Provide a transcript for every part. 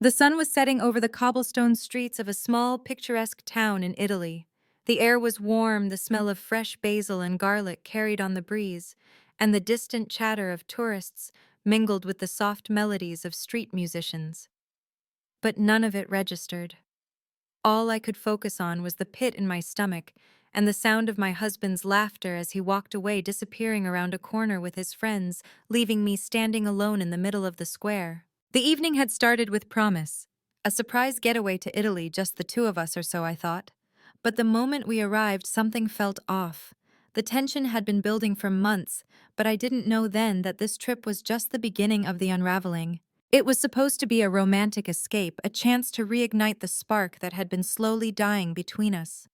The sun was setting over the cobblestone streets of a small, picturesque town in Italy. The air was warm, the smell of fresh basil and garlic carried on the breeze, and the distant chatter of tourists mingled with the soft melodies of street musicians. But none of it registered. All I could focus on was the pit in my stomach and the sound of my husband's laughter as he walked away, disappearing around a corner with his friends, leaving me standing alone in the middle of the square. The evening had started with promise. A surprise getaway to Italy, just the two of us or so, I thought. But the moment we arrived, something felt off. The tension had been building for months, but I didn't know then that this trip was just the beginning of the unraveling. It was supposed to be a romantic escape, a chance to reignite the spark that had been slowly dying between us.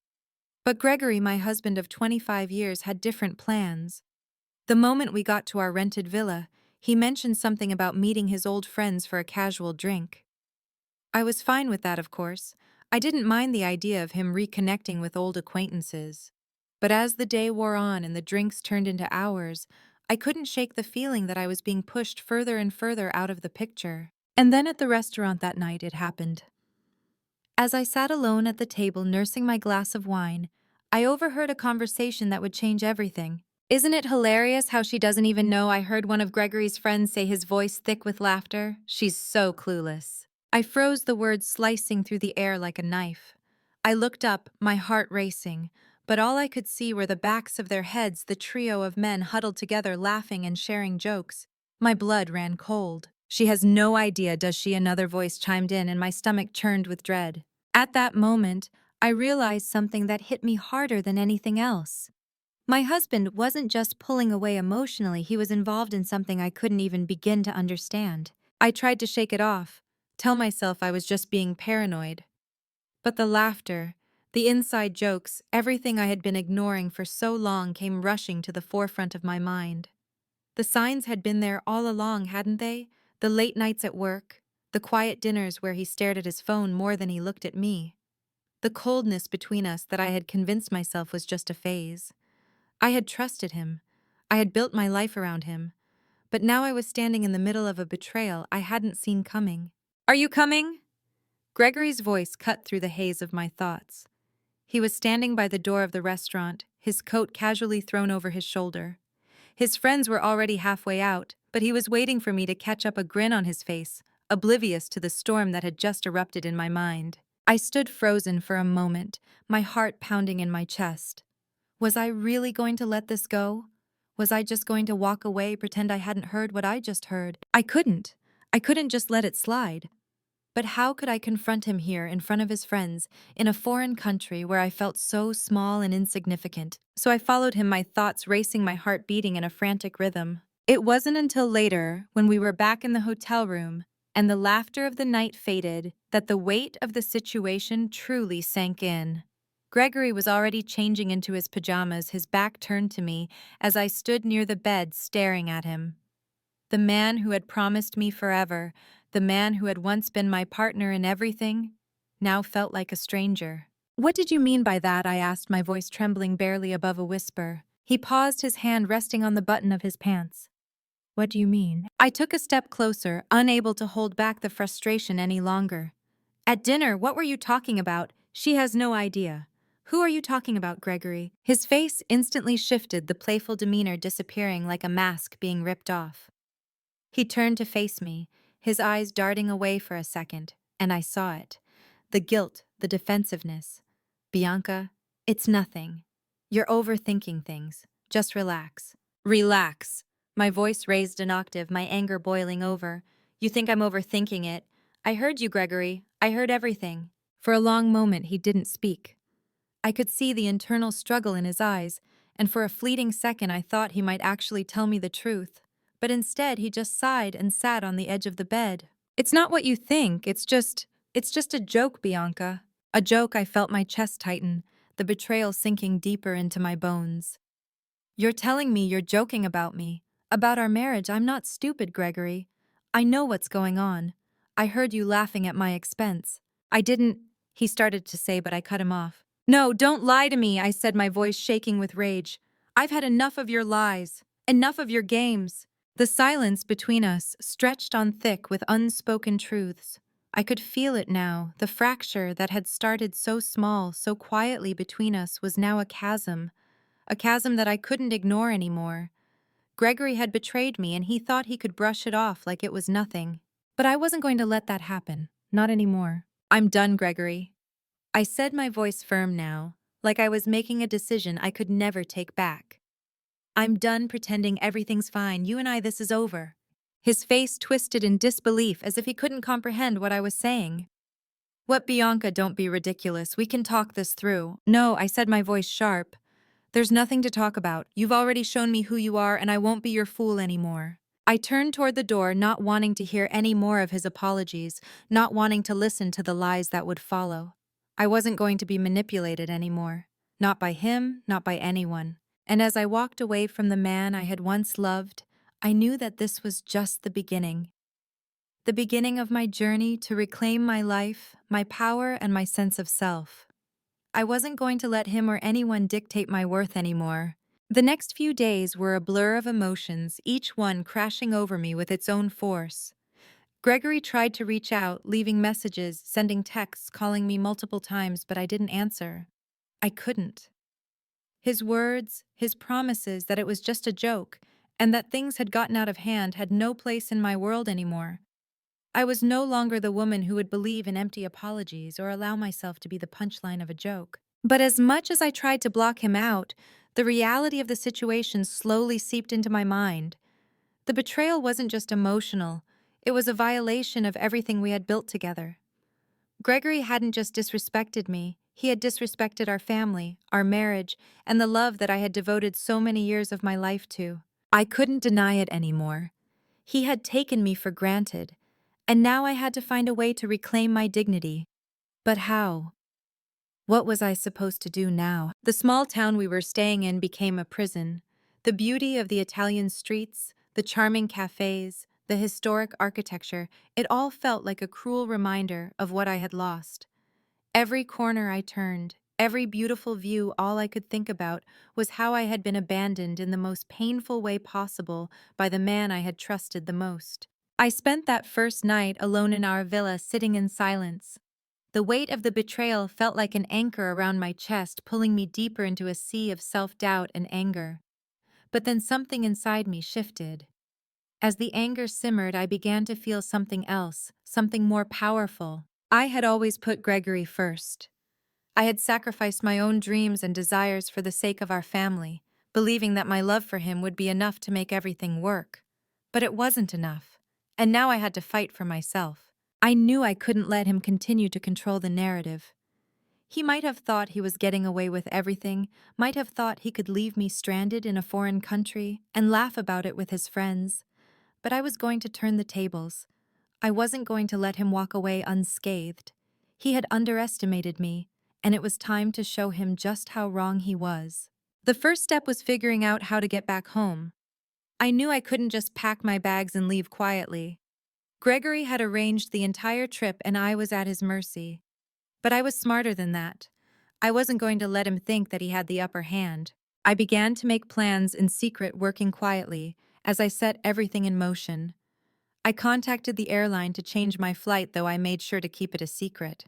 But Gregory, my husband of 25 years, had different plans. The moment we got to our rented villa, he mentioned something about meeting his old friends for a casual drink. I was fine with that, of course. I didn't mind the idea of him reconnecting with old acquaintances. But as the day wore on and the drinks turned into hours, I couldn't shake the feeling that I was being pushed further and further out of the picture. And then at the restaurant that night, it happened. As I sat alone at the table nursing my glass of wine, I overheard a conversation that would change everything. Isn't it hilarious how she doesn't even know I heard one of Gregory's friends say, his voice thick with laughter? She's so clueless. I froze, the words slicing through the air like a knife. I looked up, my heart racing, but all I could see were the backs of their heads, the trio of men huddled together laughing and sharing jokes. My blood ran cold. She has no idea, does she? Another voice chimed in, and my stomach churned with dread. At that moment, I realized something that hit me harder than anything else. My husband wasn't just pulling away emotionally, he was involved in something I couldn't even begin to understand. I tried to shake it off, tell myself I was just being paranoid. But the laughter, the inside jokes, everything I had been ignoring for so long came rushing to the forefront of my mind. The signs had been there all along, hadn't they? The late nights at work, the quiet dinners where he stared at his phone more than he looked at me. The coldness between us that I had convinced myself was just a phase. I had trusted him. I had built my life around him. But now I was standing in the middle of a betrayal I hadn't seen coming. "Are you coming?" Gregory's voice cut through the haze of my thoughts. He was standing by the door of the restaurant, his coat casually thrown over his shoulder. His friends were already halfway out, but he was waiting for me to catch up, a grin on his face, oblivious to the storm that had just erupted in my mind. I stood frozen for a moment, my heart pounding in my chest. Was I really going to let this go? Was I just going to walk away, pretend I hadn't heard what I just heard? I couldn't. I couldn't just let it slide. But how could I confront him here in front of his friends, in a foreign country where I felt so small and insignificant? So I followed him, my thoughts racing, my heart beating in a frantic rhythm. It wasn't until later, when we were back in the hotel room, and the laughter of the night faded, that the weight of the situation truly sank in. Gregory was already changing into his pajamas, his back turned to me, as I stood near the bed staring at him. The man who had promised me forever, the man who had once been my partner in everything, now felt like a stranger. "What did you mean by that?" I asked, my voice trembling barely above a whisper. He paused, his hand resting on the button of his pants. "What do you mean?" I took a step closer, unable to hold back the frustration any longer. "At dinner, what were you talking about? She has no idea." "Who are you talking about, Gregory?" His face instantly shifted, the playful demeanor disappearing like a mask being ripped off. He turned to face me, his eyes darting away for a second, and I saw it. The guilt, the defensiveness. "Bianca, it's nothing. You're overthinking things. Just relax." "Relax." My voice raised an octave, my anger boiling over. "You think I'm overthinking it? I heard you, Gregory. I heard everything." For a long moment he didn't speak. I could see the internal struggle in his eyes, and for a fleeting second I thought he might actually tell me the truth. But instead he just sighed and sat on the edge of the bed. "It's not what you think, it's just a joke, Bianca." A joke. I felt my chest tighten, the betrayal sinking deeper into my bones. "You're telling me you're joking about me, about our marriage? I'm not stupid, Gregory. I know what's going on. I heard you laughing at my expense. I didn't," he started to say, but I cut him off. "No, don't lie to me," I said, my voice shaking with rage. "I've had enough of your lies, enough of your games." The silence between us stretched on thick with unspoken truths. I could feel it now. The fracture that had started so small, so quietly between us was now a chasm that I couldn't ignore anymore. Gregory had betrayed me and he thought he could brush it off like it was nothing. But I wasn't going to let that happen. Not anymore. I'm done, Gregory. I said, my voice firm now, like I was making a decision I could never take back. I'm done pretending everything's fine. You and I, this is over. His face twisted in disbelief as if he couldn't comprehend what I was saying. What, Bianca, don't be ridiculous. We can talk this through. No, I said, my voice sharp. There's nothing to talk about. You've already shown me who you are and I won't be your fool anymore. I turned toward the door, not wanting to hear any more of his apologies, not wanting to listen to the lies that would follow. I wasn't going to be manipulated anymore. Not by him, not by anyone. And as I walked away from the man I had once loved, I knew that this was just the beginning. The beginning of my journey to reclaim my life, my power, and my sense of self. I wasn't going to let him or anyone dictate my worth anymore. The next few days were a blur of emotions, each one crashing over me with its own force. Gregory tried to reach out, leaving messages, sending texts, calling me multiple times, but I didn't answer. I couldn't. His words, his promises that it was just a joke, and that things had gotten out of hand had no place in my world anymore. I was no longer the woman who would believe in empty apologies or allow myself to be the punchline of a joke. But as much as I tried to block him out, the reality of the situation slowly seeped into my mind. The betrayal wasn't just emotional, it was a violation of everything we had built together. Gregory hadn't just disrespected me, he had disrespected our family, our marriage, and the love that I had devoted so many years of my life to. I couldn't deny it anymore. He had taken me for granted, and now I had to find a way to reclaim my dignity. But how? What was I supposed to do now? The small town we were staying in became a prison. The beauty of the Italian streets, the charming cafes, the historic architecture, it all felt like a cruel reminder of what I had lost. Every corner I turned, every beautiful view, all I could think about was how I had been abandoned in the most painful way possible by the man I had trusted the most. I spent that first night alone in our villa, sitting in silence. The weight of the betrayal felt like an anchor around my chest, pulling me deeper into a sea of self-doubt and anger. But then something inside me shifted. As the anger simmered, I began to feel something else, something more powerful. I had always put Gregory first. I had sacrificed my own dreams and desires for the sake of our family, believing that my love for him would be enough to make everything work. But it wasn't enough, and now I had to fight for myself. I knew I couldn't let him continue to control the narrative. He might have thought he was getting away with everything, might have thought he could leave me stranded in a foreign country and laugh about it with his friends. But I was going to turn the tables. I wasn't going to let him walk away unscathed. He had underestimated me, and it was time to show him just how wrong he was. The first step was figuring out how to get back home. I knew I couldn't just pack my bags and leave quietly. Gregory had arranged the entire trip and I was at his mercy. But I was smarter than that. I wasn't going to let him think that he had the upper hand. I began to make plans in secret, working quietly, as I set everything in motion. I contacted the airline to change my flight, though I made sure to keep it a secret.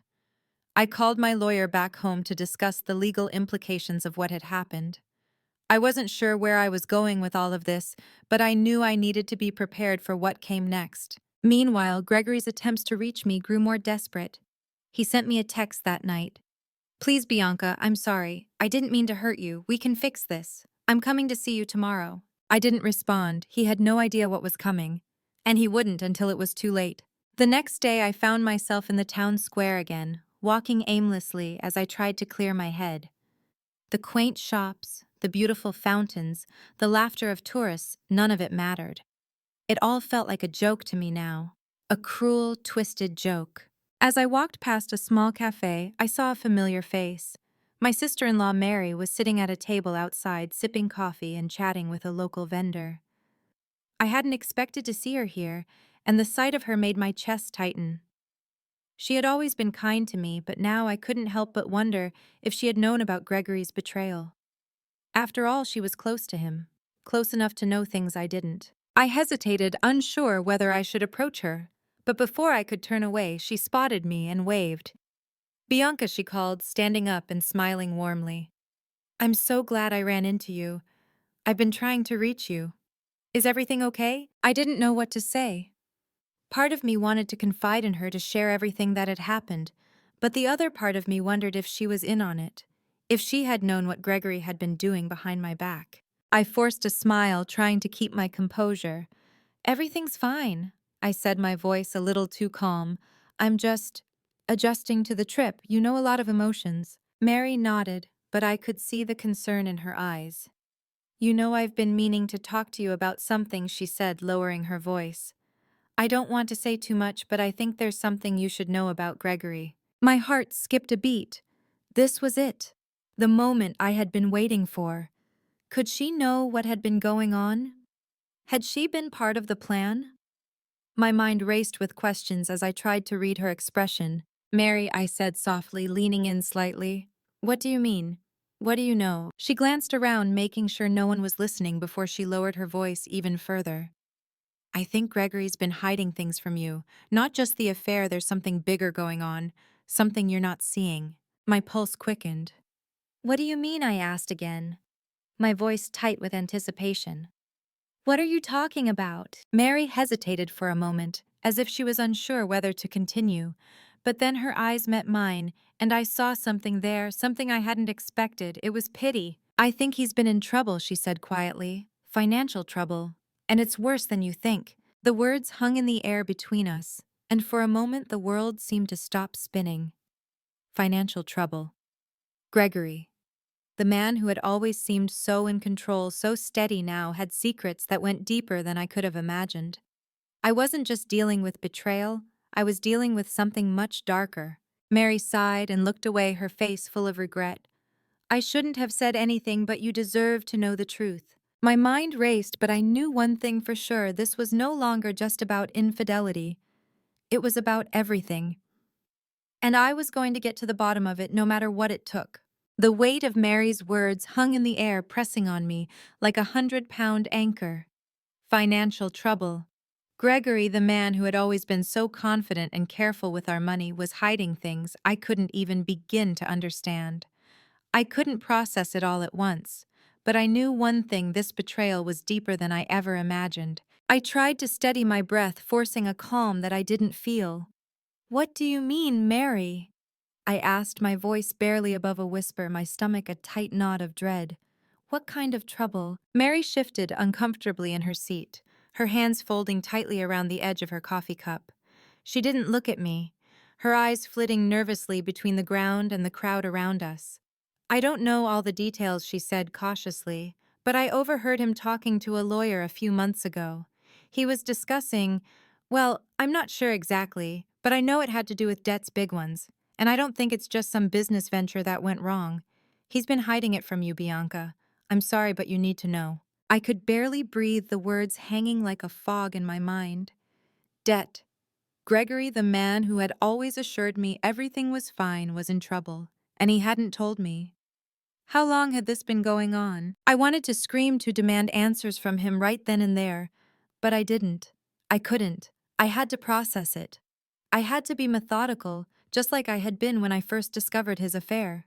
I called my lawyer back home to discuss the legal implications of what had happened. I wasn't sure where I was going with all of this, but I knew I needed to be prepared for what came next. Meanwhile, Gregory's attempts to reach me grew more desperate. He sent me a text that night. "Please, Bianca, I'm sorry. I didn't mean to hurt you. We can fix this. I'm coming to see you tomorrow." I didn't respond. He had no idea what was coming. And he wouldn't until it was too late. The next day, I found myself in the town square again, walking aimlessly as I tried to clear my head. The quaint shops, the beautiful fountains, the laughter of tourists, none of it mattered. It all felt like a joke to me now. A cruel, twisted joke. As I walked past a small cafe, I saw a familiar face. My sister-in-law Mary was sitting at a table outside, sipping coffee and chatting with a local vendor. I hadn't expected to see her here, and the sight of her made my chest tighten. She had always been kind to me, but now I couldn't help but wonder if she had known about Gregory's betrayal. After all, she was close to him, close enough to know things I didn't. I hesitated, unsure whether I should approach her, But before I could turn away, she spotted me and waved. Bianca, she called, standing up and smiling warmly. I'm so glad I ran into you. I've been trying to reach you. Is everything okay? I didn't know what to say. Part of me wanted to confide in her to share everything that had happened, but the other part of me wondered if she was in on it, if she had known what Gregory had been doing behind my back. I forced a smile, trying to keep my composure. Everything's fine, I said, my voice a little too calm. I'm just adjusting to the trip. You know, a lot of emotions. Mary nodded, but I could see the concern in her eyes. You know, I've been meaning to talk to you about something, she said, lowering her voice. I don't want to say too much, but I think there's something you should know about Gregory. My heart skipped a beat. This was it. The moment I had been waiting for. Could she know what had been going on? Had she been part of the plan? My mind raced with questions as I tried to read her expression. Mary, I said softly, leaning in slightly. What do you mean? What do you know? She glanced around, making sure no one was listening before she lowered her voice even further. I think Gregory's been hiding things from you. Not just the affair, there's something bigger going on. Something you're not seeing. My pulse quickened. What do you mean? I asked again, my voice tight with anticipation. What are you talking about? Mary hesitated for a moment, as if she was unsure whether to continue. But then her eyes met mine, and I saw something there, something I hadn't expected. It was pity. I think he's been in trouble, she said quietly. Financial trouble. And it's worse than you think. The words hung in the air between us, and for a moment the world seemed to stop spinning. Financial trouble. Gregory. The man who had always seemed so in control, so steady now, had secrets that went deeper than I could have imagined. I wasn't just dealing with betrayal, I was dealing with something much darker. Mary sighed and looked away, her face full of regret. I shouldn't have said anything, but you deserve to know the truth. My mind raced, but I knew one thing for sure: this was no longer just about infidelity. It was about everything. And I was going to get to the bottom of it, no matter what it took. The weight of Mary's words hung in the air, pressing on me like 100-pound anchor. Financial trouble. Gregory, the man who had always been so confident and careful with our money, was hiding things I couldn't even begin to understand. I couldn't process it all at once, but I knew one thing: this betrayal was deeper than I ever imagined. I tried to steady my breath, forcing a calm that I didn't feel. What do you mean, Mary? I asked, my voice barely above a whisper, my stomach a tight knot of dread. What kind of trouble? Mary shifted uncomfortably in her seat, her hands folding tightly around the edge of her coffee cup. She didn't look at me, her eyes flitting nervously between the ground and the crowd around us. I don't know all the details, she said cautiously, but I overheard him talking to a lawyer a few months ago. He was discussing, well, I'm not sure exactly, but I know it had to do with debts, big ones. And I don't think it's just some business venture that went wrong. He's been hiding it from you, Bianca. I'm sorry, but you need to know. I could barely breathe, the words hanging like a fog in my mind. Debt. Gregory, the man who had always assured me everything was fine, was in trouble, and he hadn't told me. How long had this been going on? I wanted to scream, to demand answers from him right then and there, but I didn't. I couldn't. I had to process it. I had to be methodical, just like I had been when I first discovered his affair.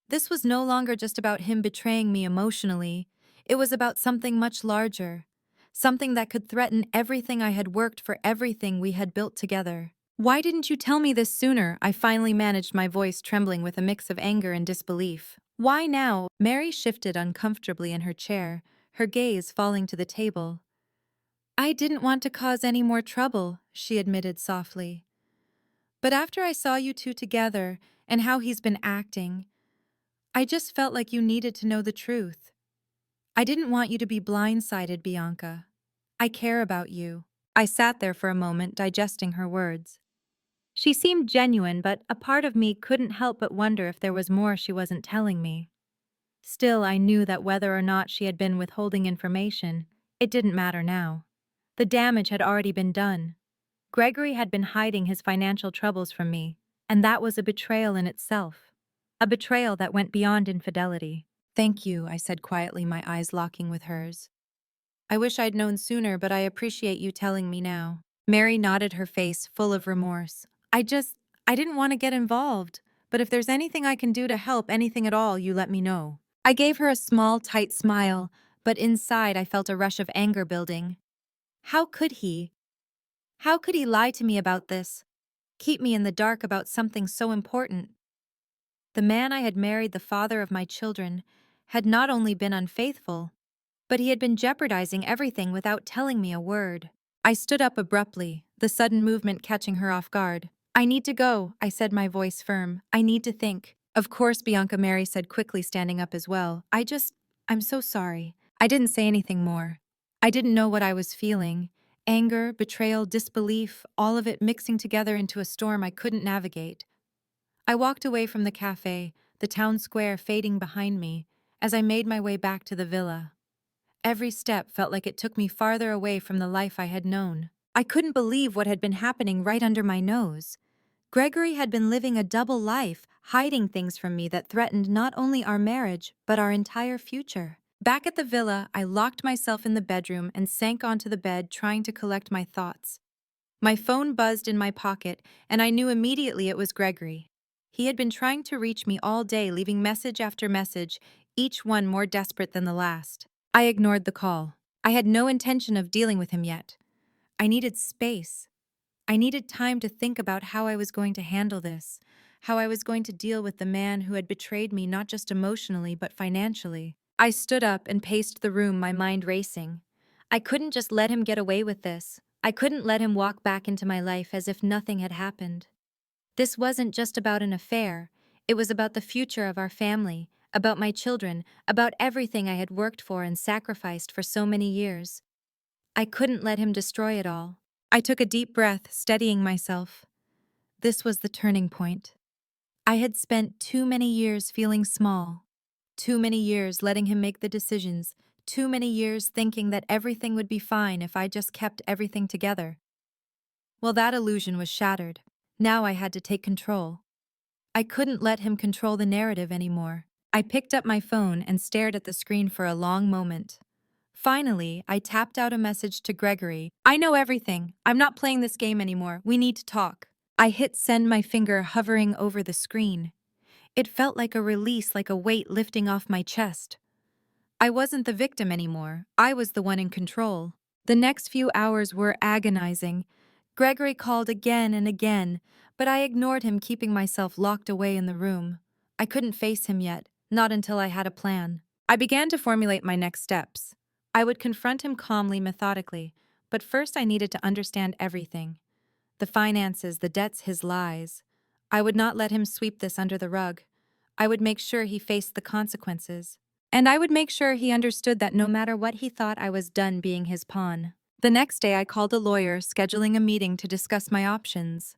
This was no longer just about him betraying me emotionally. It was about something much larger. Something that could threaten everything I had worked for, everything we had built together. Why didn't you tell me this sooner? I finally managed, my voice trembling with a mix of anger and disbelief. Why now? Mary shifted uncomfortably in her chair, her gaze falling to the table. I didn't want to cause any more trouble, she admitted softly. But after I saw you two together and how he's been acting, I just felt like you needed to know the truth. I didn't want you to be blindsided, Bianca. I care about you. I sat there for a moment, digesting her words. She seemed genuine, but a part of me couldn't help but wonder if there was more she wasn't telling me. Still, I knew that whether or not she had been withholding information, it didn't matter now. The damage had already been done. Gregory had been hiding his financial troubles from me, and that was a betrayal in itself. A betrayal that went beyond infidelity. Thank you, I said quietly, my eyes locking with hers. I wish I'd known sooner, but I appreciate you telling me now. Mary nodded, her face full of remorse. I didn't want to get involved, but if there's anything I can do to help, anything at all, you let me know. I gave her a small, tight smile, but inside I felt a rush of anger building. How could he? How could he lie to me about this? Keep me in the dark about something so important? The man I had married, the father of my children, had not only been unfaithful, but he had been jeopardizing everything without telling me a word. I stood up abruptly, the sudden movement catching her off guard. I need to go, I said, my voice firm. I need to think. Of course, Bianca, Mary said quickly, standing up as well. I'm so sorry. I didn't say anything more. I didn't know what I was feeling. Anger, betrayal, disbelief, all of it mixing together into a storm I couldn't navigate. I walked away from the cafe, the town square fading behind me, as I made my way back to the villa. Every step felt like it took me farther away from the life I had known. I couldn't believe what had been happening right under my nose. Gregory had been living a double life, hiding things from me that threatened not only our marriage, but our entire future. Back at the villa, I locked myself in the bedroom and sank onto the bed, trying to collect my thoughts. My phone buzzed in my pocket, and I knew immediately it was Gregory. He had been trying to reach me all day, leaving message after message, each one more desperate than the last. I ignored the call. I had no intention of dealing with him yet. I needed space. I needed time to think about how I was going to handle this, how I was going to deal with the man who had betrayed me not just emotionally but financially. I stood up and paced the room, my mind racing. I couldn't just let him get away with this. I couldn't let him walk back into my life as if nothing had happened. This wasn't just about an affair. It was about the future of our family, about my children, about everything I had worked for and sacrificed for so many years. I couldn't let him destroy it all. I took a deep breath, steadying myself. This was the turning point. I had spent too many years feeling small, too many years letting him make the decisions, too many years thinking that everything would be fine if I just kept everything together. Well, that illusion was shattered. Now I had to take control. I couldn't let him control the narrative anymore. I picked up my phone and stared at the screen for a long moment. Finally, I tapped out a message to Gregory. I know everything. I'm not playing this game anymore. We need to talk. I hit send, my finger hovering over the screen. It felt like a release, like a weight lifting off my chest. I wasn't the victim anymore. I was the one in control. The next few hours were agonizing. Gregory called again and again, but I ignored him, keeping myself locked away in the room. I couldn't face him yet, not until I had a plan. I began to formulate my next steps. I would confront him calmly, methodically, but first I needed to understand everything. The finances, the debts, his lies. I would not let him sweep this under the rug. I would make sure he faced the consequences. And I would make sure he understood that no matter what he thought, I was done being his pawn. The next day I called a lawyer, scheduling a meeting to discuss my options.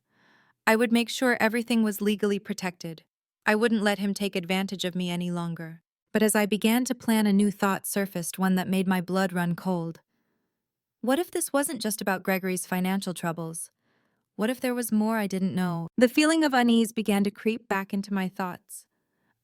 I would make sure everything was legally protected. I wouldn't let him take advantage of me any longer. But as I began to plan, a new thought surfaced, one that made my blood run cold. What if this wasn't just about Gregory's financial troubles? What if there was more I didn't know? The feeling of unease began to creep back into my thoughts.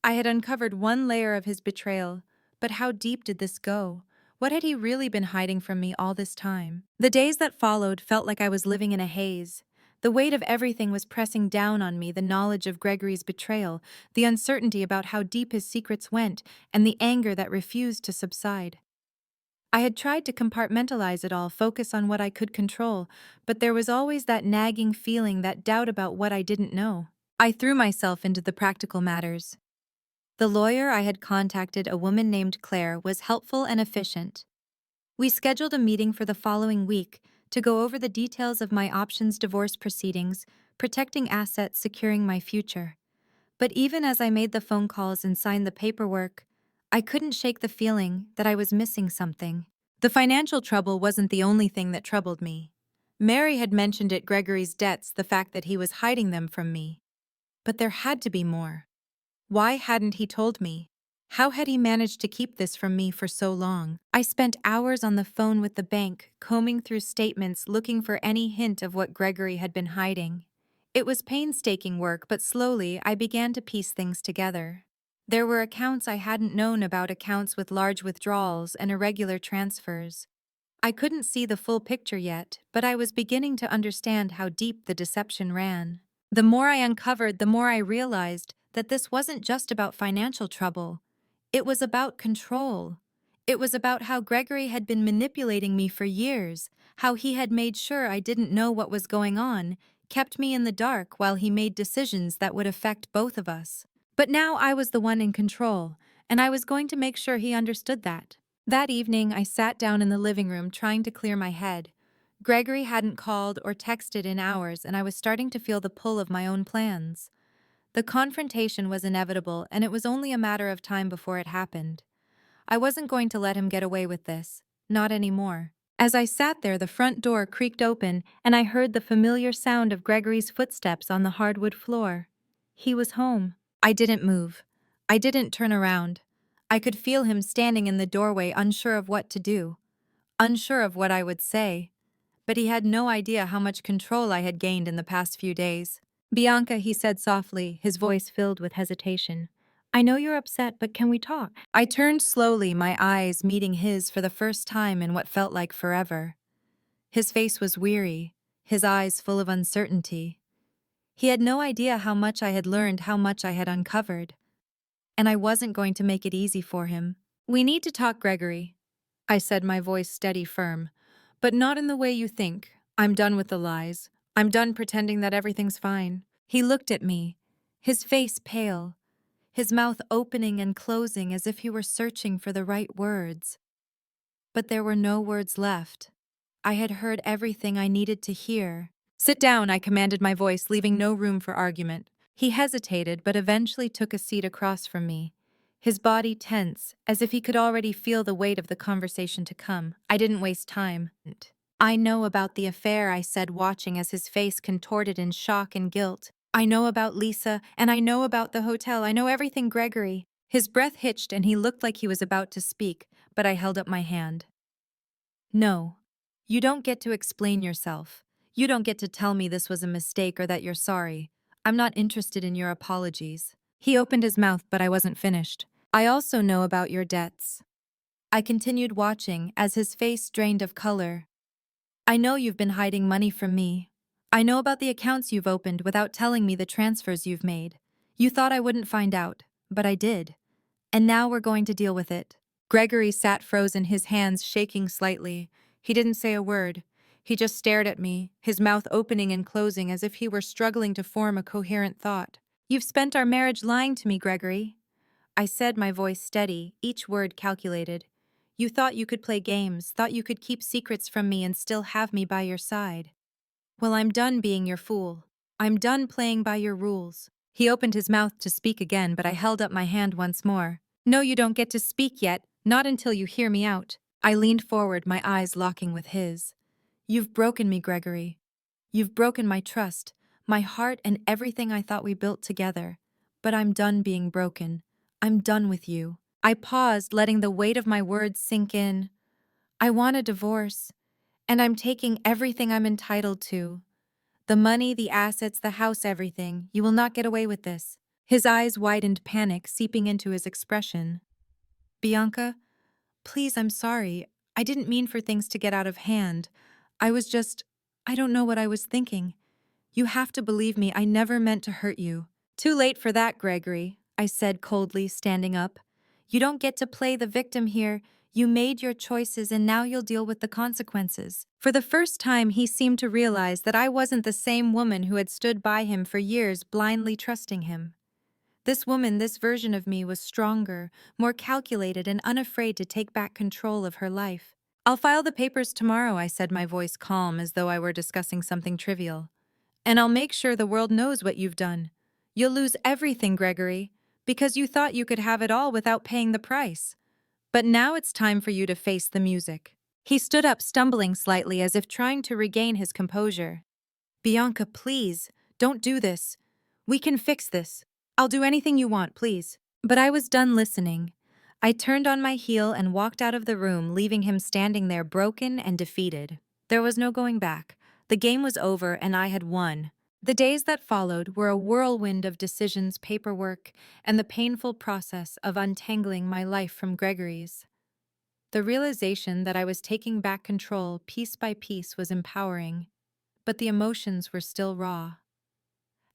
I had uncovered one layer of his betrayal, but how deep did this go? What had he really been hiding from me all this time? The days that followed felt like I was living in a haze. The weight of everything was pressing down on me, the knowledge of Gregory's betrayal, the uncertainty about how deep his secrets went, and the anger that refused to subside. I had tried to compartmentalize it all, focus on what I could control, but there was always that nagging feeling, that doubt about what I didn't know. I threw myself into the practical matters. The lawyer I had contacted, a woman named Claire, was helpful and efficient. We scheduled a meeting for the following week to go over the details of my options, divorce proceedings, protecting assets, securing my future. But even as I made the phone calls and signed the paperwork, I couldn't shake the feeling that I was missing something. The financial trouble wasn't the only thing that troubled me. Mary had mentioned it, Gregory's debts, the fact that he was hiding them from me. But there had to be more. Why hadn't he told me? How had he managed to keep this from me for so long? I spent hours on the phone with the bank, combing through statements, looking for any hint of what Gregory had been hiding. It was painstaking work, but slowly I began to piece things together. There were accounts I hadn't known about, accounts with large withdrawals and irregular transfers. I couldn't see the full picture yet, but I was beginning to understand how deep the deception ran. The more I uncovered, the more I realized that this wasn't just about financial trouble. It was about control. It was about how Gregory had been manipulating me for years, how he had made sure I didn't know what was going on, kept me in the dark while he made decisions that would affect both of us. But now I was the one in control, and I was going to make sure he understood that. That evening, I sat down in the living room trying to clear my head. Gregory hadn't called or texted in hours, and I was starting to feel the pull of my own plans. The confrontation was inevitable, and it was only a matter of time before it happened. I wasn't going to let him get away with this. Not anymore. As I sat there, the front door creaked open, and I heard the familiar sound of Gregory's footsteps on the hardwood floor. He was home. I didn't move. I didn't turn around. I could feel him standing in the doorway, unsure of what to do, unsure of what I would say. But he had no idea how much control I had gained in the past few days. "Bianca," he said softly, his voice filled with hesitation. "I know you're upset, but can we talk?" I turned slowly, my eyes meeting his for the first time in what felt like forever. His face was weary, his eyes full of uncertainty. He had no idea how much I had learned, how much I had uncovered. And I wasn't going to make it easy for him. "We need to talk, Gregory," I said, my voice steady, firm. "But not in the way you think. I'm done with the lies. I'm done pretending that everything's fine." He looked at me, his face pale, his mouth opening and closing as if he were searching for the right words. But there were no words left. I had heard everything I needed to hear. "Sit down," I commanded, my voice leaving no room for argument. He hesitated, but eventually took a seat across from me, his body tense, as if he could already feel the weight of the conversation to come. I didn't waste time. "I know about the affair," I said, watching as his face contorted in shock and guilt. "I know about Lisa, and I know about the hotel. I know everything, Gregory." His breath hitched and he looked like he was about to speak, but I held up my hand. "No. You don't get to explain yourself. You don't get to tell me this was a mistake or that you're sorry. I'm not interested in your apologies." He opened his mouth, but I wasn't finished. "I also know about your debts." I continued watching as his face drained of color. "I know you've been hiding money from me. I know about the accounts you've opened without telling me the transfers you've made. You thought I wouldn't find out, but I did. And now we're going to deal with it." Gregory sat frozen, his hands shaking slightly. He didn't say a word. He just stared at me, his mouth opening and closing as if he were struggling to form a coherent thought. "You've spent our marriage lying to me, Gregory," I said, my voice steady, each word calculated. "You thought you could play games, thought you could keep secrets from me and still have me by your side. Well, I'm done being your fool. I'm done playing by your rules." He opened his mouth to speak again, but I held up my hand once more. "No, you don't get to speak yet, not until you hear me out." I leaned forward, my eyes locking with his. "You've broken me, Gregory. You've broken my trust, my heart, and everything I thought we built together. But I'm done being broken. I'm done with you." I paused, letting the weight of my words sink in. "I want a divorce, and I'm taking everything I'm entitled to. The money, the assets, the house, everything. You will not get away with this." His eyes widened, panic seeping into his expression. "Bianca, please, I'm sorry. I didn't mean for things to get out of hand. I don't know what I was thinking. You have to believe me, I never meant to hurt you." "Too late for that, Gregory," I said coldly, standing up. "You don't get to play the victim here. You made your choices and now you'll deal with the consequences." For the first time, he seemed to realize that I wasn't the same woman who had stood by him for years, blindly trusting him. This woman, this version of me, was stronger, more calculated, and unafraid to take back control of her life. "I'll file the papers tomorrow," I said, my voice calm as though I were discussing something trivial. "And I'll make sure the world knows what you've done. You'll lose everything, Gregory, because you thought you could have it all without paying the price. But now it's time for you to face the music." He stood up, stumbling slightly as if trying to regain his composure. "Bianca, please, don't do this. We can fix this. I'll do anything you want, please." But I was done listening. I turned on my heel and walked out of the room, leaving him standing there broken and defeated. There was no going back. The game was over and I had won. The days that followed were a whirlwind of decisions, paperwork, and the painful process of untangling my life from Gregory's. The realization that I was taking back control piece by piece was empowering, but the emotions were still raw.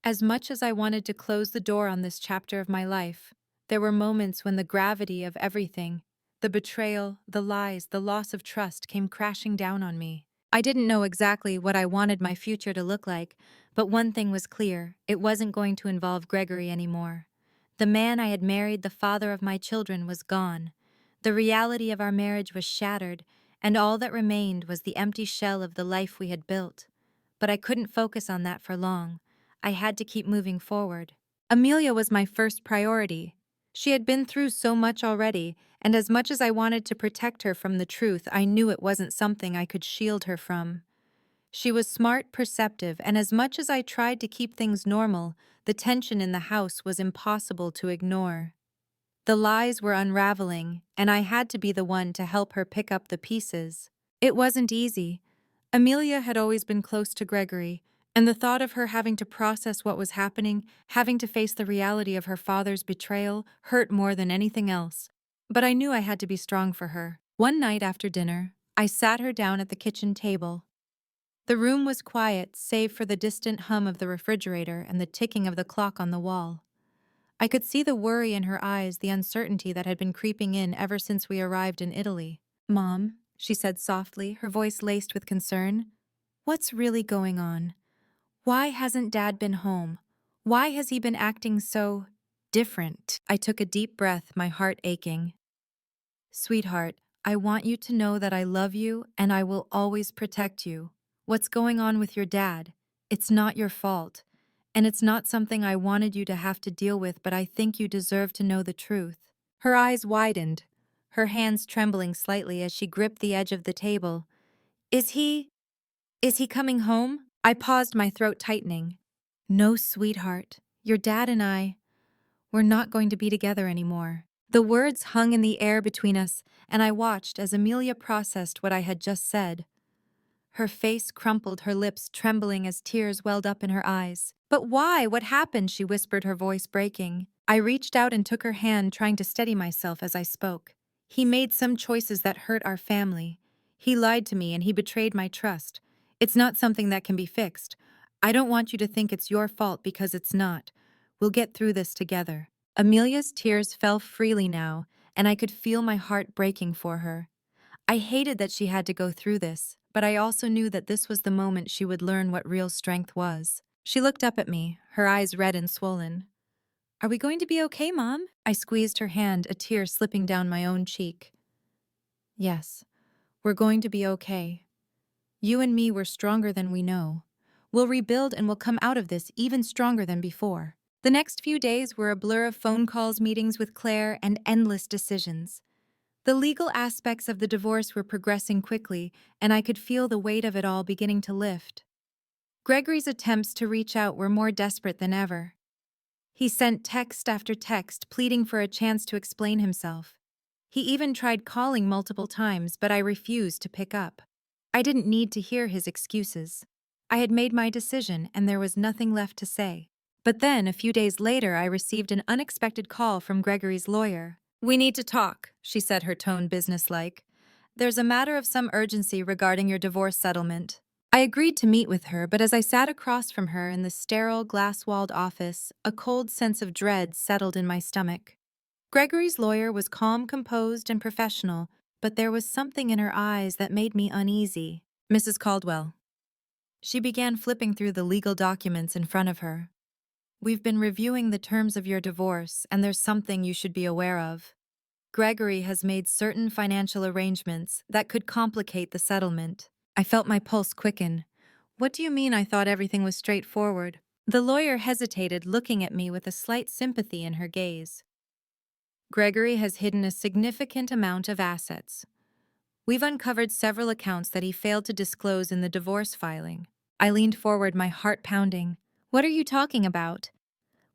As much as I wanted to close the door on this chapter of my life, there were moments when the gravity of everything, the betrayal, the lies, the loss of trust came crashing down on me. I didn't know exactly what I wanted my future to look like, but one thing was clear: it wasn't going to involve Gregory anymore. The man I had married, the father of my children, was gone. The reality of our marriage was shattered, and all that remained was the empty shell of the life we had built. But I couldn't focus on that for long. I had to keep moving forward. Amelia was my first priority. She had been through so much already, and as much as I wanted to protect her from the truth, I knew it wasn't something I could shield her from. She was smart, perceptive, and as much as I tried to keep things normal, the tension in the house was impossible to ignore. The lies were unraveling, and I had to be the one to help her pick up the pieces. It wasn't easy. Amelia had always been close to Gregory, and the thought of her having to process what was happening, having to face the reality of her father's betrayal, hurt more than anything else. But I knew I had to be strong for her. One night after dinner, I sat her down at the kitchen table. The room was quiet, save for the distant hum of the refrigerator and the ticking of the clock on the wall. I could see the worry in her eyes, the uncertainty that had been creeping in ever since we arrived in Italy. "Mom," she said softly, her voice laced with concern, "what's really going on? Why hasn't Dad been home? Why has he been acting so different?" I took a deep breath, my heart aching. "Sweetheart, I want you to know that I love you and I will always protect you. What's going on with your dad? It's not your fault. And it's not something I wanted you to have to deal with, but I think you deserve to know the truth." Her eyes widened, her hands trembling slightly as she gripped the edge of the table. Is he coming home?" I paused, my throat tightening. "No, sweetheart. Your dad and we're not going to be together anymore." The words hung in the air between us, and I watched as Amelia processed what I had just said. Her face crumpled, her lips trembling as tears welled up in her eyes. "But why? What happened?" she whispered, her voice breaking. I reached out and took her hand, trying to steady myself as I spoke. "He made some choices that hurt our family. He lied to me and he betrayed my trust. It's not something that can be fixed. I don't want you to think it's your fault, because it's not. We'll get through this together." Amelia's tears fell freely now, and I could feel my heart breaking for her. I hated that she had to go through this, but I also knew that this was the moment she would learn what real strength was. She looked up at me, her eyes red and swollen. "Are we going to be okay, Mom?" I squeezed her hand, a tear slipping down my own cheek. "Yes, we're going to be okay. You and me were stronger than we know. We'll rebuild and we'll come out of this even stronger than before." The next few days were a blur of phone calls, meetings with Claire, and endless decisions. The legal aspects of the divorce were progressing quickly, and I could feel the weight of it all beginning to lift. Gregory's attempts to reach out were more desperate than ever. He sent text after text, pleading for a chance to explain himself. He even tried calling multiple times, but I refused to pick up. I didn't need to hear his excuses. I had made my decision, and there was nothing left to say. But then, a few days later, I received an unexpected call from Gregory's lawyer. "We need to talk," she said, her tone businesslike. "There's a matter of some urgency regarding your divorce settlement." I agreed to meet with her, but as I sat across from her in the sterile, glass-walled office, a cold sense of dread settled in my stomach. Gregory's lawyer was calm, composed, and professional, but there was something in her eyes that made me uneasy. "Mrs. Caldwell." She began flipping through the legal documents in front of her. "We've been reviewing the terms of your divorce, and there's something you should be aware of. Gregory has made certain financial arrangements that could complicate the settlement." I felt my pulse quicken. "What do you mean? I thought everything was straightforward." The lawyer hesitated, looking at me with a slight sympathy in her gaze. "Gregory has hidden a significant amount of assets. We've uncovered several accounts that he failed to disclose in the divorce filing." I leaned forward, my heart pounding. "What are you talking about?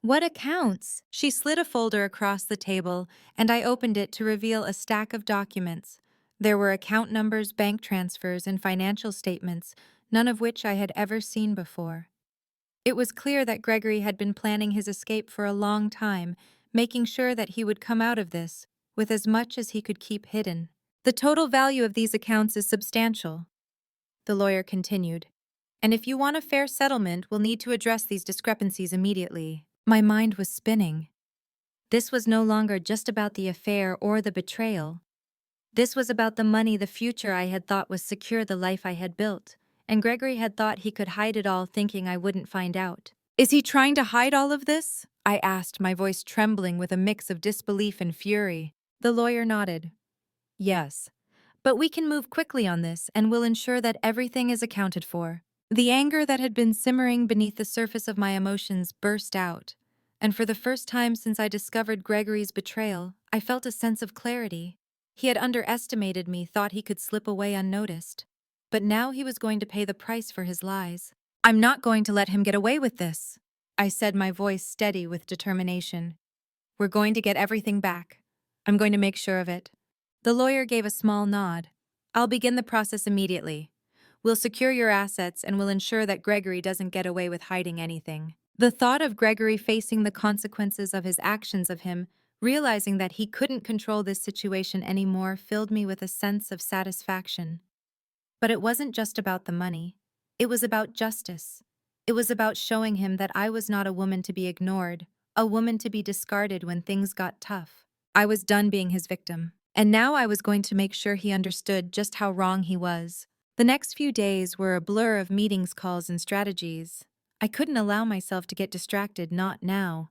What accounts?" She slid a folder across the table, and I opened it to reveal a stack of documents. There were account numbers, bank transfers, and financial statements, none of which I had ever seen before. It was clear that Gregory had been planning his escape for a long time, making sure that he would come out of this with as much as he could keep hidden. The total value of these accounts is substantial, the lawyer continued. And if you want a fair settlement, we'll need to address these discrepancies immediately. My mind was spinning. This was no longer just about the affair or the betrayal. This was about the money, the future I had thought was secure, the life I had built. And Gregory had thought he could hide it all, thinking I wouldn't find out. Is he trying to hide all of this? I asked, my voice trembling with a mix of disbelief and fury. The lawyer nodded. Yes. But we can move quickly on this and will ensure that everything is accounted for. The anger that had been simmering beneath the surface of my emotions burst out. And for the first time since I discovered Gregory's betrayal, I felt a sense of clarity. He had underestimated me, thought he could slip away unnoticed. But now he was going to pay the price for his lies. I'm not going to let him get away with this, I said, my voice steady with determination. We're going to get everything back. I'm going to make sure of it. The lawyer gave a small nod. I'll begin the process immediately. We'll secure your assets and we'll ensure that Gregory doesn't get away with hiding anything. The thought of Gregory facing the consequences of his actions, of him realizing that he couldn't control this situation anymore, filled me with a sense of satisfaction. But it wasn't just about the money. It was about justice. It was about showing him that I was not a woman to be ignored, a woman to be discarded when things got tough. I was done being his victim. And now I was going to make sure he understood just how wrong he was. The next few days were a blur of meetings, calls, and strategies. I couldn't allow myself to get distracted, not now.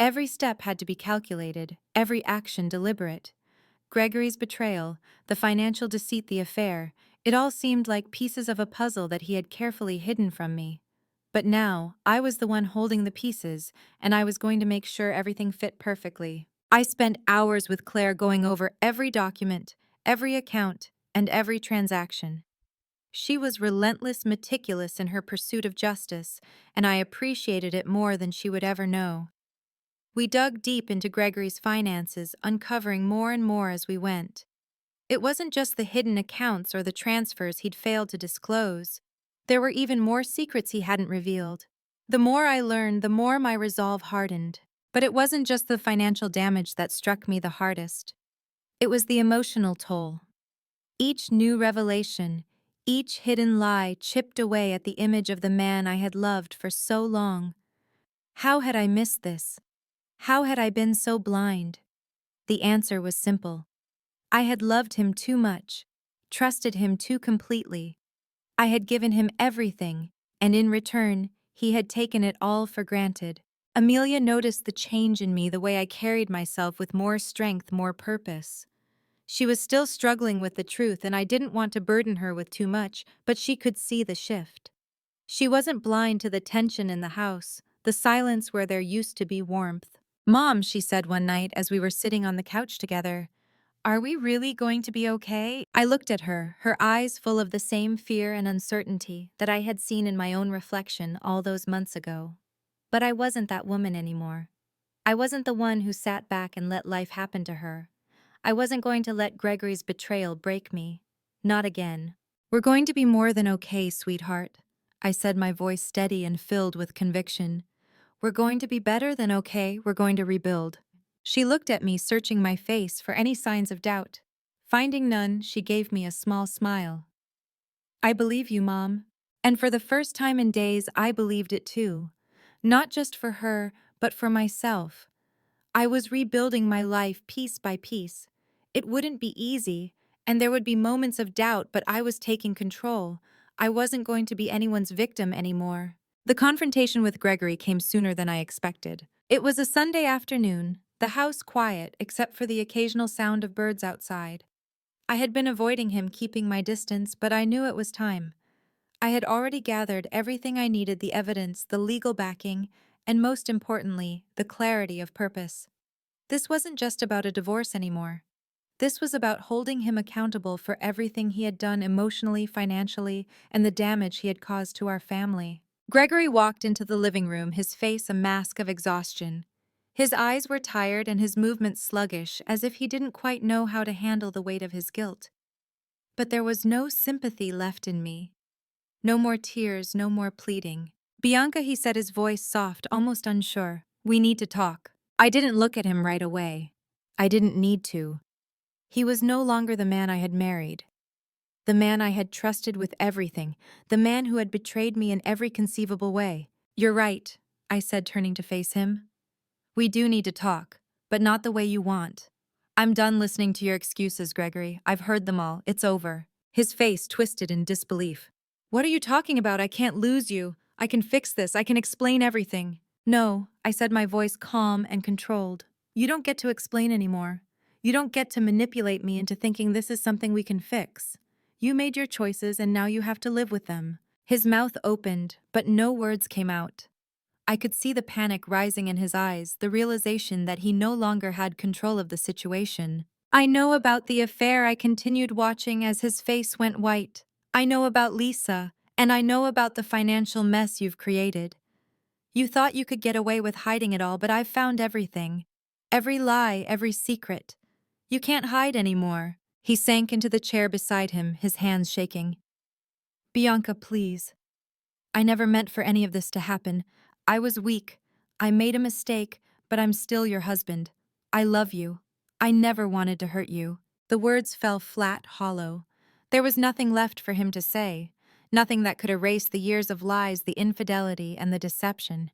Every step had to be calculated, every action deliberate. Gregory's betrayal, the financial deceit, the affair, it all seemed like pieces of a puzzle that he had carefully hidden from me. But now, I was the one holding the pieces, and I was going to make sure everything fit perfectly. I spent hours with Claire going over every document, every account, and every transaction. She was relentless, meticulous in her pursuit of justice, and I appreciated it more than she would ever know. We dug deep into Gregory's finances, uncovering more and more as we went. It wasn't just the hidden accounts or the transfers he'd failed to disclose. There were even more secrets he hadn't revealed. The more I learned, the more my resolve hardened. But it wasn't just the financial damage that struck me the hardest. It was the emotional toll. Each new revelation, each hidden lie chipped away at the image of the man I had loved for so long. How had I missed this? How had I been so blind? The answer was simple. I had loved him too much, trusted him too completely. I had given him everything, and in return, he had taken it all for granted. Amelia noticed the change in me, the way I carried myself with more strength, more purpose. She was still struggling with the truth, and I didn't want to burden her with too much, but she could see the shift. She wasn't blind to the tension in the house, the silence where there used to be warmth. "Mom," she said one night as we were sitting on the couch together, "are we really going to be okay?" I looked at her, her eyes full of the same fear and uncertainty that I had seen in my own reflection all those months ago. But I wasn't that woman anymore. I wasn't the one who sat back and let life happen to her. I wasn't going to let Gregory's betrayal break me. Not again. "We're going to be more than okay, sweetheart," I said, my voice steady and filled with conviction. "We're going to be better than okay, we're going to rebuild." She looked at me, searching my face for any signs of doubt. Finding none, she gave me a small smile. "I believe you, Mom." And for the first time in days, I believed it too. Not just for her, but for myself. I was rebuilding my life piece by piece. It wouldn't be easy, and there would be moments of doubt, but I was taking control. I wasn't going to be anyone's victim anymore. The confrontation with Gregory came sooner than I expected. It was a Sunday afternoon, the house quiet except for the occasional sound of birds outside. I had been avoiding him, keeping my distance, but I knew it was time. I had already gathered everything I needed, the evidence, the legal backing, and most importantly, the clarity of purpose. This wasn't just about a divorce anymore. This was about holding him accountable for everything he had done emotionally, financially, and the damage he had caused to our family. Gregory walked into the living room, his face a mask of exhaustion. His eyes were tired and his movements sluggish, as if he didn't quite know how to handle the weight of his guilt. But there was no sympathy left in me. No more tears, no more pleading. "Bianca," he said, his voice soft, almost unsure. "We need to talk." I didn't look at him right away. I didn't need to. He was no longer the man I had married, the man I had trusted with everything, the man who had betrayed me in every conceivable way. "You're right," I said, turning to face him. "We do need to talk, but not the way you want. I'm done listening to your excuses, Gregory. I've heard them all. It's over." His face twisted in disbelief. "What are you talking about? I can't lose you. I can fix this. I can explain everything." "No," I said, my voice calm and controlled. "You don't get to explain anymore. You don't get to manipulate me into thinking this is something we can fix. You made your choices and now you have to live with them." His mouth opened, but no words came out. I could see the panic rising in his eyes, the realization that he no longer had control of the situation. "I know about the affair," I continued, watching as his face went white. "I know about Lisa, and I know about the financial mess you've created. You thought you could get away with hiding it all, but I've found everything. Every lie, every secret. You can't hide anymore." He sank into the chair beside him, his hands shaking. "Bianca, please. I never meant for any of this to happen. I was weak. I made a mistake, but I'm still your husband. I love you. I never wanted to hurt you." The words fell flat, hollow. There was nothing left for him to say, nothing that could erase the years of lies, the infidelity, and the deception.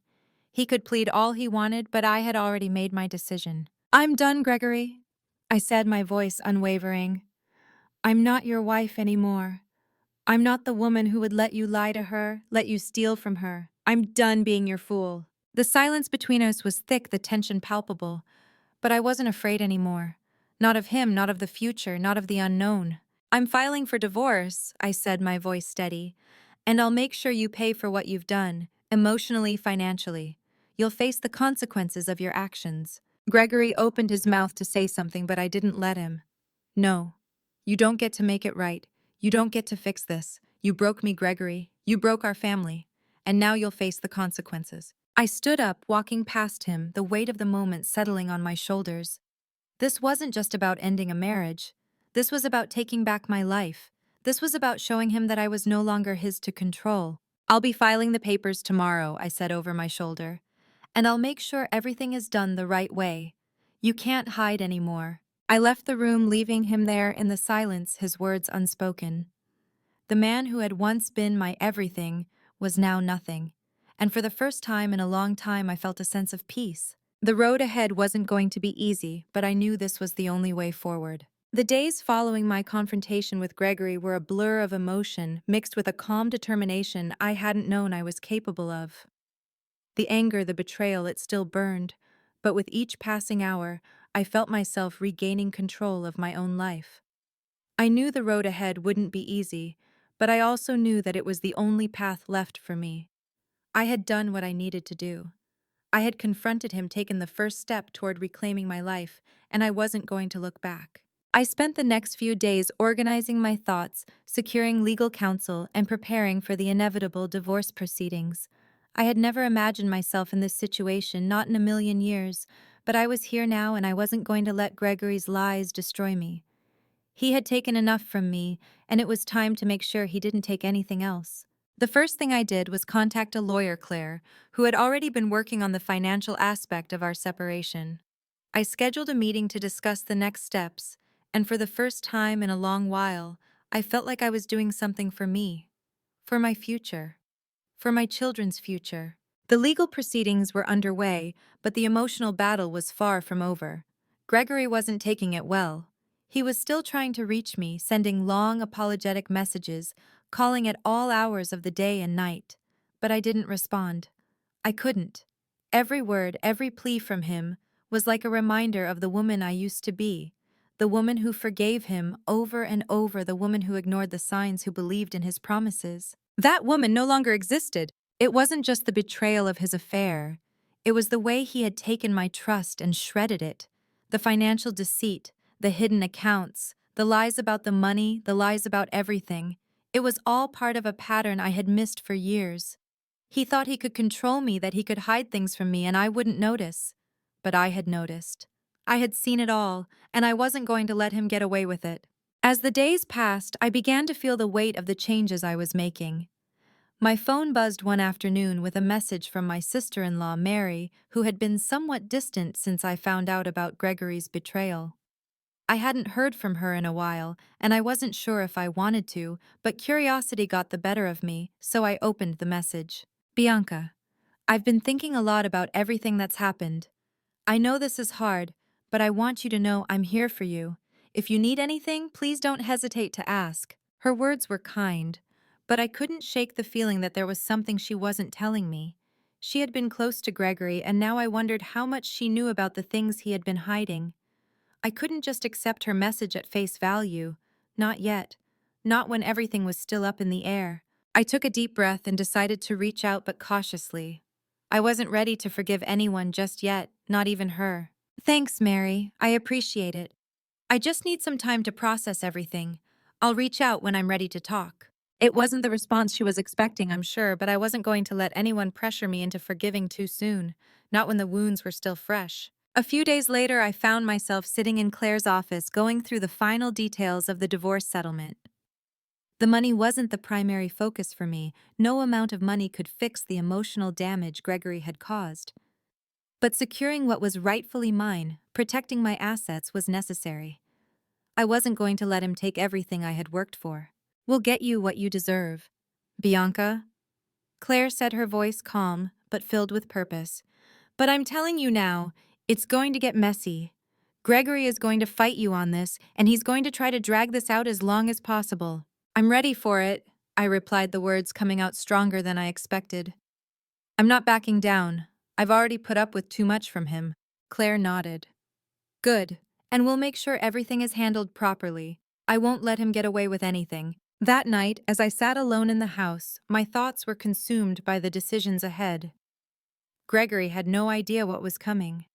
He could plead all he wanted, but I had already made my decision. "I'm done, Gregory," I said, my voice unwavering. "I'm not your wife anymore. I'm not the woman who would let you lie to her, let you steal from her. I'm done being your fool." The silence between us was thick, the tension palpable, but I wasn't afraid anymore. Not of him, not of the future, not of the unknown. "I'm filing for divorce," I said, my voice steady, "and I'll make sure you pay for what you've done, emotionally, financially. You'll face the consequences of your actions." Gregory opened his mouth to say something, but I didn't let him. "No. You don't get to make it right. You don't get to fix this. You broke me, Gregory. You broke our family. And now you'll face the consequences." I stood up, walking past him, the weight of the moment settling on my shoulders. This wasn't just about ending a marriage. This was about taking back my life. This was about showing him that I was no longer his to control. "I'll be filing the papers tomorrow," I said over my shoulder. "And I'll make sure everything is done the right way. You can't hide anymore." I left the room, leaving him there in the silence, his words unspoken. The man who had once been my everything was now nothing, and for the first time in a long time I felt a sense of peace. The road ahead wasn't going to be easy, but I knew this was the only way forward. The days following my confrontation with Gregory were a blur of emotion mixed with a calm determination I hadn't known I was capable of. The anger, the betrayal, it still burned, but with each passing hour, I felt myself regaining control of my own life. I knew the road ahead wouldn't be easy, but I also knew that it was the only path left for me. I had done what I needed to do. I had confronted him, taken the first step toward reclaiming my life, and I wasn't going to look back. I spent the next few days organizing my thoughts, securing legal counsel, and preparing for the inevitable divorce proceedings. I had never imagined myself in this situation, not in a million years, but I was here now and I wasn't going to let Gregory's lies destroy me. He had taken enough from me, and it was time to make sure he didn't take anything else. The first thing I did was contact a lawyer, Claire, who had already been working on the financial aspect of our separation. I scheduled a meeting to discuss the next steps, and for the first time in a long while, I felt like I was doing something for me, for my future, for my children's future. The legal proceedings were underway, but the emotional battle was far from over. Gregory wasn't taking it well. He was still trying to reach me, sending long, apologetic messages, calling at all hours of the day and night. But I didn't respond. I couldn't. Every word, every plea from him was like a reminder of the woman I used to be, the woman who forgave him over and over, the woman who ignored the signs, who believed in his promises. That woman no longer existed. It wasn't just the betrayal of his affair. It was the way he had taken my trust and shredded it. The financial deceit, the hidden accounts, the lies about the money, the lies about everything. It was all part of a pattern I had missed for years. He thought he could control me, that he could hide things from me and I wouldn't notice. But I had noticed. I had seen it all, and I wasn't going to let him get away with it. As the days passed, I began to feel the weight of the changes I was making. My phone buzzed one afternoon with a message from my sister-in-law, Mary, who had been somewhat distant since I found out about Gregory's betrayal. I hadn't heard from her in a while, and I wasn't sure if I wanted to, but curiosity got the better of me, so I opened the message. Bianca, I've been thinking a lot about everything that's happened. I know this is hard, but I want you to know I'm here for you. If you need anything, please don't hesitate to ask. Her words were kind, but I couldn't shake the feeling that there was something she wasn't telling me. She had been close to Gregory, and now I wondered how much she knew about the things he had been hiding. I couldn't just accept her message at face value. Not yet. Not when everything was still up in the air. I took a deep breath and decided to reach out, but cautiously. I wasn't ready to forgive anyone just yet, not even her. Thanks, Mary. I appreciate it. I just need some time to process everything. I'll reach out when I'm ready to talk. It wasn't the response she was expecting, I'm sure, but I wasn't going to let anyone pressure me into forgiving too soon, not when the wounds were still fresh. A few days later, I found myself sitting in Claire's office going through the final details of the divorce settlement. The money wasn't the primary focus for me. No amount of money could fix the emotional damage Gregory had caused. But securing what was rightfully mine, protecting my assets, was necessary. I wasn't going to let him take everything I had worked for. We'll get you what you deserve. Bianca? Claire said, her voice calm, but filled with purpose. But I'm telling you now, it's going to get messy. Gregory is going to fight you on this, and he's going to try to drag this out as long as possible. I'm ready for it, I replied, the words coming out stronger than I expected. I'm not backing down. I've already put up with too much from him. Claire nodded. Good, and we'll make sure everything is handled properly. I won't let him get away with anything. That night, as I sat alone in the house, my thoughts were consumed by the decisions ahead. Gregory had no idea what was coming.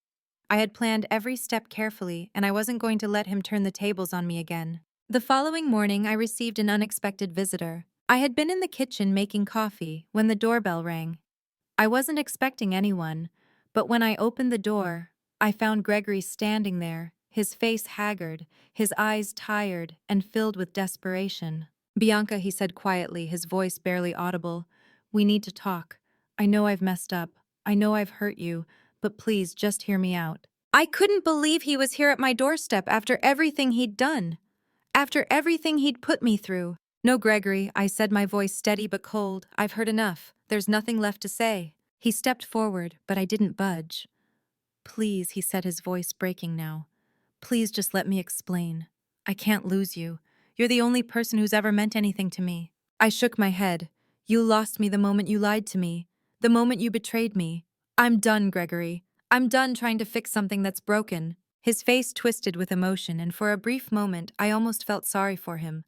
I had planned every step carefully, and I wasn't going to let him turn the tables on me again. The following morning, I received an unexpected visitor. I had been in the kitchen making coffee when the doorbell rang. I wasn't expecting anyone, but when I opened the door, I found Gregory standing there, his face haggard, his eyes tired and filled with desperation. Bianca, he said quietly, his voice barely audible, we need to talk. I know I've messed up. I know I've hurt you, but please just hear me out. I couldn't believe he was here at my doorstep after everything he'd done. After everything he'd put me through. No, Gregory, I said, my voice steady but cold. I've heard enough. There's nothing left to say. He stepped forward, but I didn't budge. Please, he said, his voice breaking now. Please just let me explain. I can't lose you. You're the only person who's ever meant anything to me. I shook my head. You lost me the moment you lied to me. The moment you betrayed me. I'm done, Gregory. I'm done trying to fix something that's broken. His face twisted with emotion, and for a brief moment, I almost felt sorry for him.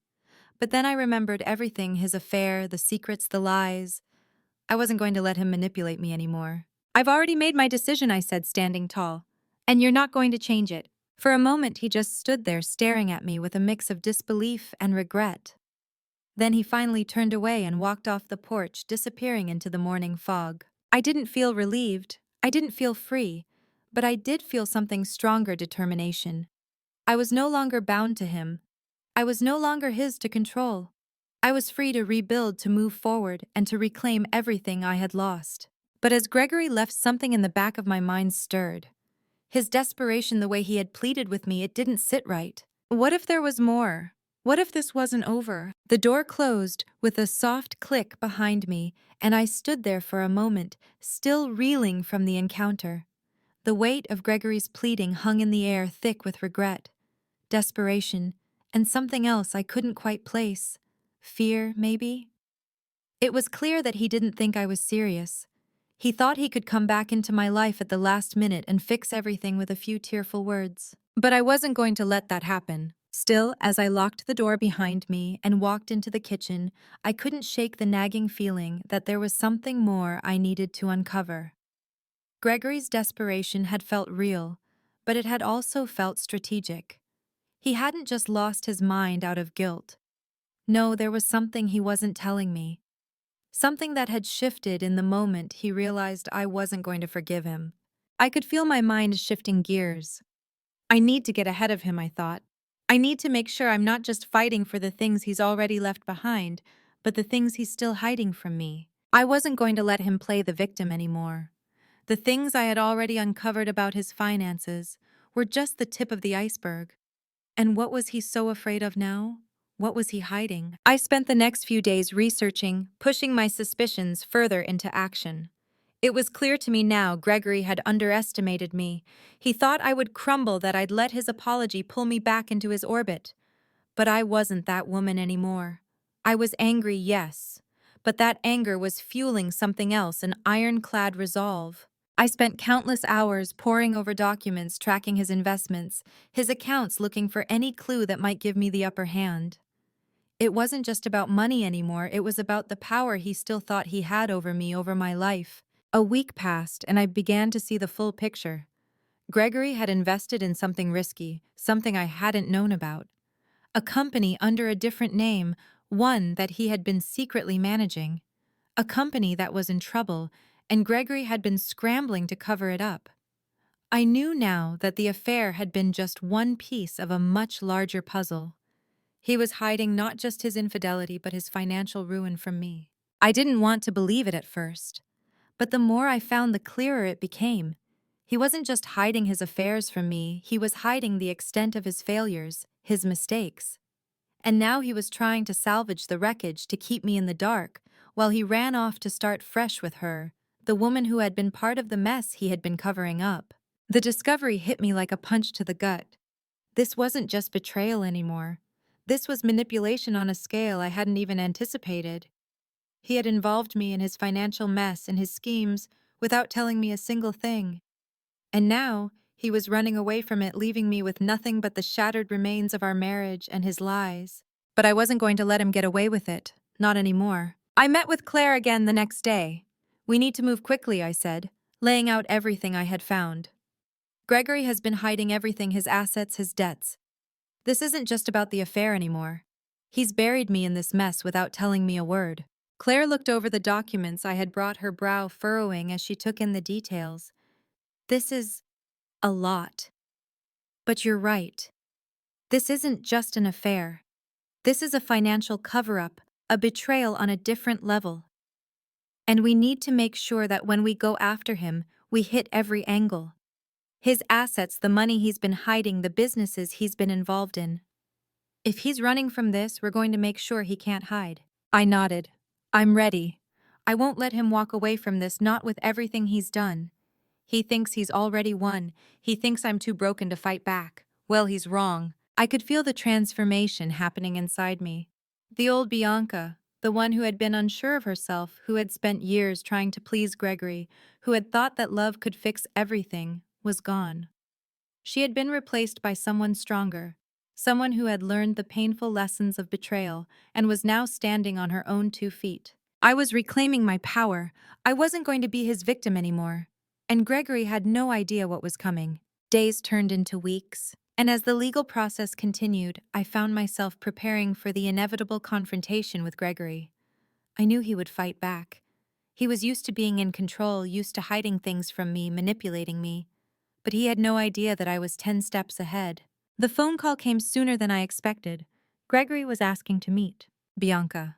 But then I remembered everything, his affair, the secrets, the lies. I wasn't going to let him manipulate me anymore. I've already made my decision, I said, standing tall. And you're not going to change it. For a moment, he just stood there staring at me with a mix of disbelief and regret. Then he finally turned away and walked off the porch, disappearing into the morning fog. I didn't feel relieved. I didn't feel free. But I did feel something stronger: determination. I was no longer bound to him. I was no longer his to control. I was free to rebuild, to move forward, and to reclaim everything I had lost. But as Gregory left, something in the back of my mind stirred. His desperation, the way he had pleaded with me, it didn't sit right. What if there was more? What if this wasn't over? The door closed with a soft click behind me, and I stood there for a moment, still reeling from the encounter. The weight of Gregory's pleading hung in the air, thick with regret, desperation, and something else I couldn't quite place. Fear, maybe? It was clear that he didn't think I was serious. He thought he could come back into my life at the last minute and fix everything with a few tearful words. But I wasn't going to let that happen. Still, as I locked the door behind me and walked into the kitchen, I couldn't shake the nagging feeling that there was something more I needed to uncover. Gregory's desperation had felt real, but it had also felt strategic. He hadn't just lost his mind out of guilt. No, there was something he wasn't telling me. Something that had shifted in the moment he realized I wasn't going to forgive him. I could feel my mind shifting gears. I need to get ahead of him, I thought. I need to make sure I'm not just fighting for the things he's already left behind, but the things he's still hiding from me. I wasn't going to let him play the victim anymore. The things I had already uncovered about his finances were just the tip of the iceberg. And what was he so afraid of now? What was he hiding? I spent the next few days researching, pushing my suspicions further into action. It was clear to me now Gregory had underestimated me. He thought I would crumble, that I'd let his apology pull me back into his orbit. But I wasn't that woman anymore. I was angry, yes, but that anger was fueling something else, an ironclad resolve. I spent countless hours poring over documents tracking his investments, his accounts, looking for any clue that might give me the upper hand. It wasn't just about money anymore, it was about the power he still thought he had over me, over my life. A week passed, and I began to see the full picture. Gregory had invested in something risky, something I hadn't known about. A company under a different name, one that he had been secretly managing. A company that was in trouble, and Gregory had been scrambling to cover it up. I knew now that the affair had been just one piece of a much larger puzzle. He was hiding not just his infidelity but his financial ruin from me. I didn't want to believe it at first, but the more I found, the clearer it became. He wasn't just hiding his affairs from me, he was hiding the extent of his failures, his mistakes. And now he was trying to salvage the wreckage to keep me in the dark, while he ran off to start fresh with her, the woman who had been part of the mess he had been covering up. The discovery hit me like a punch to the gut. This wasn't just betrayal anymore. This was manipulation on a scale I hadn't even anticipated. He had involved me in his financial mess and his schemes without telling me a single thing. And now, he was running away from it, leaving me with nothing but the shattered remains of our marriage and his lies. But I wasn't going to let him get away with it. Not anymore. I met with Claire again the next day. "We need to move quickly," I said, laying out everything I had found. "Gregory has been hiding everything, his assets, his debts. This isn't just about the affair anymore. He's buried me in this mess without telling me a word." Claire looked over the documents I had brought, her brow furrowing as she took in the details. "This is a lot. But you're right. This isn't just an affair. This is a financial cover-up, a betrayal on a different level. And we need to make sure that when we go after him, we hit every angle. His assets, the money he's been hiding, the businesses he's been involved in. If he's running from this, we're going to make sure he can't hide." I nodded. "I'm ready. I won't let him walk away from this, not with everything he's done. He thinks he's already won. He thinks I'm too broken to fight back. Well, he's wrong." I could feel the transformation happening inside me. The old Bianca, the one who had been unsure of herself, who had spent years trying to please Gregory, who had thought that love could fix everything, was gone. She had been replaced by someone stronger, someone who had learned the painful lessons of betrayal and was now standing on her own 2 feet. I was reclaiming my power. I wasn't going to be his victim anymore. And Gregory had no idea what was coming. Days turned into weeks, and as the legal process continued, I found myself preparing for the inevitable confrontation with Gregory. I knew he would fight back. He was used to being in control, used to hiding things from me, manipulating me. But he had no idea that I was 10 steps ahead. The phone call came sooner than I expected. Gregory was asking to meet. "Bianca,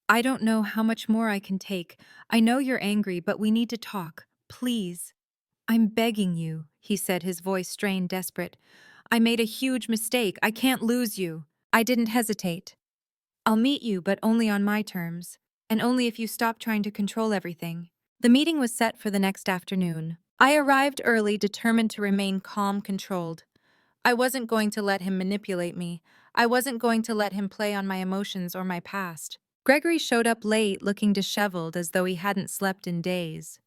I don't know how much more I can take. I know you're angry, but we need to talk. Please. I'm begging you," he said, his voice strained, desperate. "I made a huge mistake. I can't lose you." I didn't hesitate. "I'll meet you, but only on my terms, and only if you stop trying to control everything." The meeting was set for the next afternoon. I arrived early, determined to remain calm, controlled. I wasn't going to let him manipulate me. I wasn't going to let him play on my emotions or my past. Gregory showed up late, looking disheveled, as though he hadn't slept in days.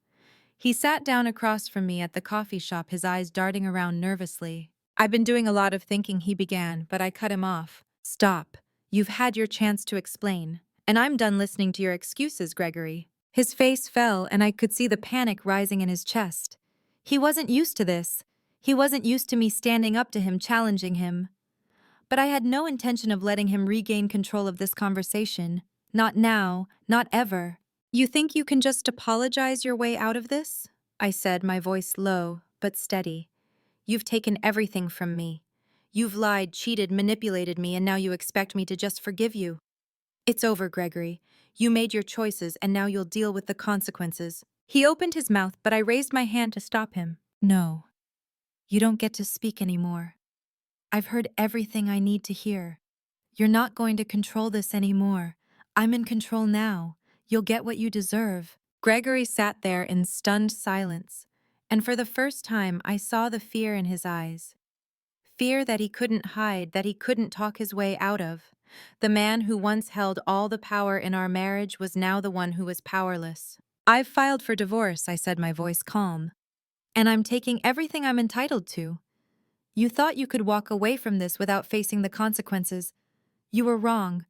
He sat down across from me at the coffee shop, his eyes darting around nervously. "I've been doing a lot of thinking," he began, but I cut him off. "Stop. You've had your chance to explain. And I'm done listening to your excuses, Gregory." His face fell, and I could see the panic rising in his chest. He wasn't used to this. He wasn't used to me standing up to him, challenging him. But I had no intention of letting him regain control of this conversation. Not now, not ever. "You think you can just apologize your way out of this?" I said, my voice low but steady. "You've taken everything from me. You've lied, cheated, manipulated me, and now you expect me to just forgive you. It's over, Gregory. You made your choices, and now you'll deal with the consequences." He opened his mouth, but I raised my hand to stop him. "No. You don't get to speak anymore. I've heard everything I need to hear. You're not going to control this anymore. I'm in control now. You'll get what you deserve. Gregory sat there in stunned silence, and for the first time I saw the fear in his eyes. Fear that he couldn't hide, that he couldn't talk his way out of. The man who once held all the power in our marriage was now the one who was powerless. "I've filed for divorce," I said, my voice calm. "And I'm taking everything I'm entitled to. You thought you could walk away from this without facing the consequences. You were wrong.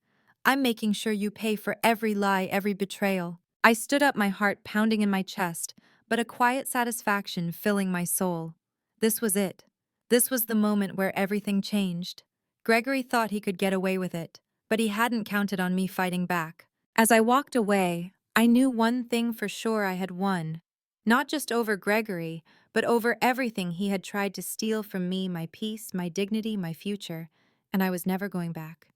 I'm making sure you pay for every lie, every betrayal." I stood up, my heart pounding in my chest, but a quiet satisfaction filling my soul. This was it. This was the moment where everything changed. Gregory thought he could get away with it, but he hadn't counted on me fighting back. As I walked away, I knew one thing for sure: I had won. Not just over Gregory, but over everything he had tried to steal from me: my peace, my dignity, my future, and I was never going back.